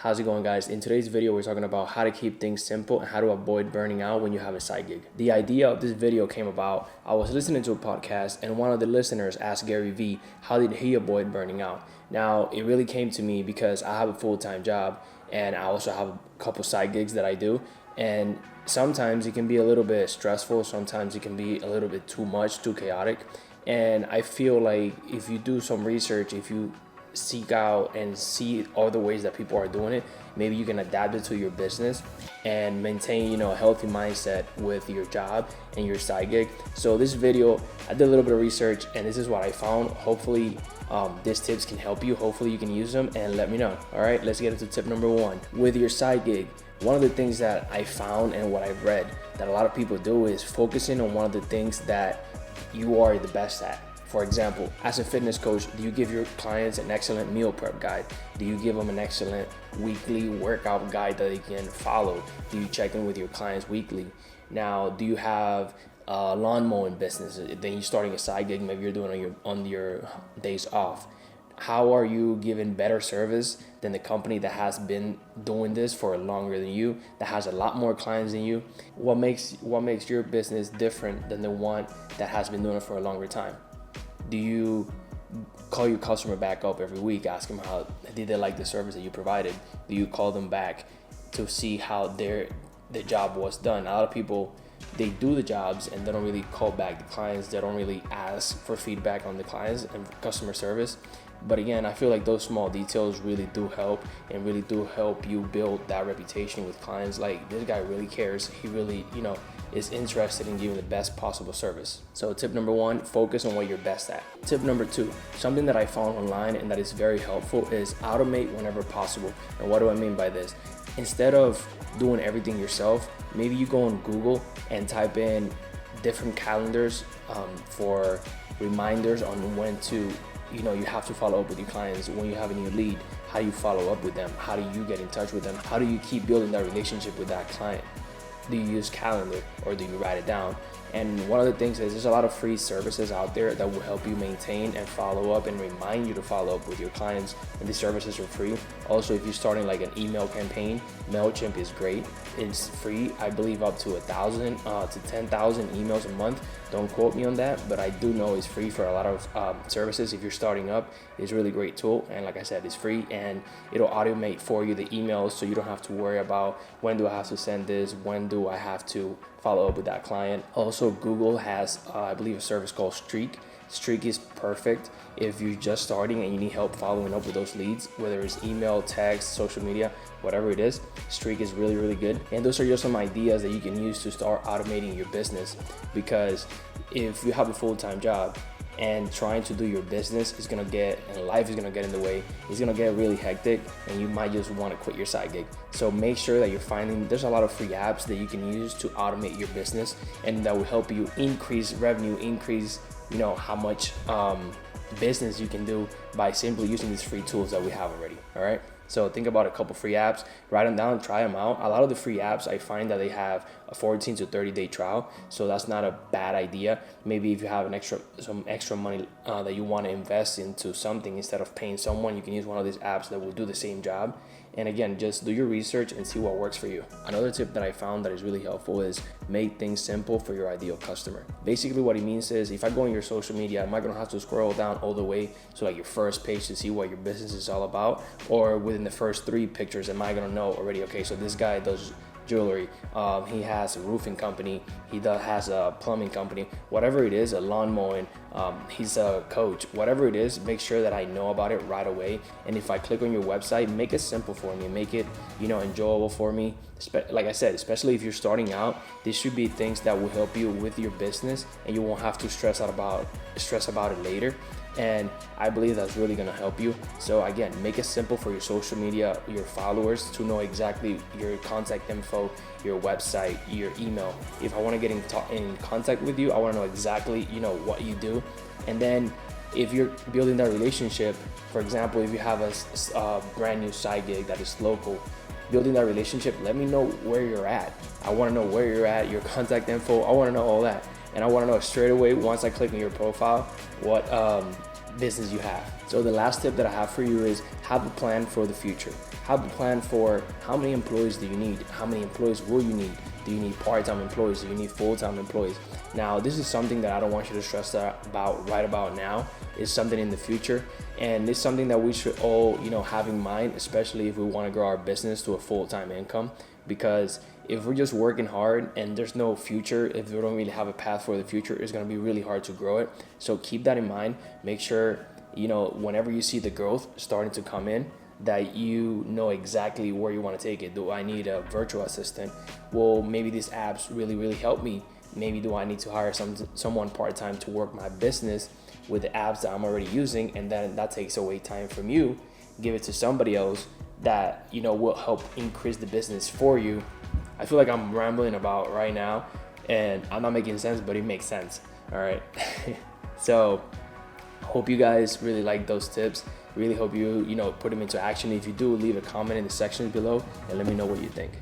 How's it going, guys? In today's video, we're talking about how to keep things simple and how to avoid burning out when you have a side gig. The idea of this video came about, I was listening to a podcast and one of the listeners asked Gary Vee, how did he avoid burning out? Now, it really came to me because I have a full-time job and I also have a couple side gigs that I do. And sometimes it can be a little bit stressful. Sometimes it can be a little bit too much, too chaotic. And I feel like if you do some research, if you seek out and see all the ways that people are doing it, maybe you can adapt it to your business and maintain, a healthy mindset with your job and your side gig. So this video, I did a little bit of research and this is what I found. Hopefully these tips can help you. Hopefully you can use them and let me know. All right, let's get into tip number one. With your side gig, one of the things that I found and what I've read that a lot of people do is focusing on one of the things that you are the best at. For example, as a fitness coach, do you give your clients an excellent meal prep guide? Do you give them an excellent weekly workout guide that they can follow? Do you check in with your clients weekly? Now, do you have a lawn mowing business? Then you're starting a side gig, maybe you're doing it on your days off. How are you giving better service than the company that has been doing this for longer than you, that has a lot more clients than you? What makes your business different than the one that has been doing it for a longer time? Do you call your customer back up every week, ask them how did they like the service that you provided? Do you call them back to see how their job was done? A lot of people, they do the jobs and they don't really call back the clients. They don't really ask for feedback on the clients and customer service. But again, I feel like those small details really do help and really do help you build that reputation with clients. Like, this guy really cares. He really, is interested in giving the best possible service. So tip number one, focus on what you're best at. Tip number two, something that I found online and that is very helpful is automate whenever possible. And what do I mean by this? Instead of doing everything yourself, maybe you go on Google and type in different calendars for reminders on when to, you have to follow up with your clients. When you have a new lead, how do you follow up with them? How do you get in touch with them? How do you keep building that relationship with that client? Do you use calendar or do you write it down? And one of the things is there's a lot of free services out there that will help you maintain and follow up and remind you to follow up with your clients, and these services are free. Also, if you're starting like an email campaign, MailChimp is great. It's free, I believe up to 1,000 to 10,000 emails a month. Don't quote me on that, but I do know it's free for a lot of services. If you're starting up, it's a really great tool, and like I said, it's free and it'll automate for you the emails, so you don't have to worry about when do I have to send this, when do I have to follow up with that client. Also, Google has, I believe, a service called Streak. Streak is perfect if you're just starting and you need help following up with those leads, whether it's email, text, social media, whatever it is. Streak is really, really good. And those are just some ideas that you can use to start automating your business, because if you have a full-time job and trying to do your business is gonna get, and life is gonna get in the way, it's gonna get really hectic and you might just wanna quit your side gig. So make sure that you're finding, there's a lot of free apps that you can use to automate your business, and that will help you increase revenue, increase, how much business you can do by simply using these free tools that we have already, all right? So think about a couple free apps, write them down, try them out. A lot of the free apps, I find that they have a 14 to 30-day trial, so that's not a bad idea. Maybe if you have some extra money that you want to invest into something, instead of paying someone, you can use one of these apps that will do the same job. And again, just do your research and see what works for you. Another tip that I found that is really helpful is make things simple for your ideal customer. Basically what it means is, if I go on your social media, am I gonna have to scroll down all the way to like your first page to see what your business is all about? Or within the first 3 pictures, am I gonna know already, okay, so this guy does jewelry, he has a roofing company, he has a plumbing company, whatever it is, a lawn mowing, he's a coach, whatever it is, make sure that I know about it right away. And if I click on your website, make it simple for me, make it enjoyable for me. Like I said, especially if you're starting out, these should be things that will help you with your business and you won't have to stress about it later. And I believe that's really gonna help you. So again, make it simple for your social media, your followers to know exactly your contact info, your website, your email. If I wanna get in contact with you, I wanna know exactly, what you do. And then if you're building that relationship, for example, if you have a brand new side gig that is local, building that relationship, let me know where you're at. I wanna know where you're at, your contact info, I wanna know all that. And I wanna know straight away, once I click on your profile, what business you have. So the last tip that I have for you is have a plan for the future. Have a plan for how many employees do you need? How many employees will you need? Do you need part-time employees? Do you need full-time employees? Now, this is something that I don't want you to stress about right about now. It's something in the future, and it's something that we should all, have in mind, especially if we want to grow our business to a full-time income. Because if we're just working hard and there's no future, if we don't really have a path for the future, it's going to be really hard to grow it. So keep that in mind. Make sure, whenever you see the growth starting to come in, that you know exactly where you want to take it. Do I need a virtual assistant? Well, maybe these apps really help me. Maybe do I need to hire someone part-time to work my business with the apps that I'm already using, and then that takes away time from you. Give it to somebody else that will help increase the business for you. I feel like I'm rambling about right now and I'm not making sense, but it makes sense. All right. So hope you guys really like those tips. Really hope you put them into action. If you do, leave a comment in the sections below and let me know what you think.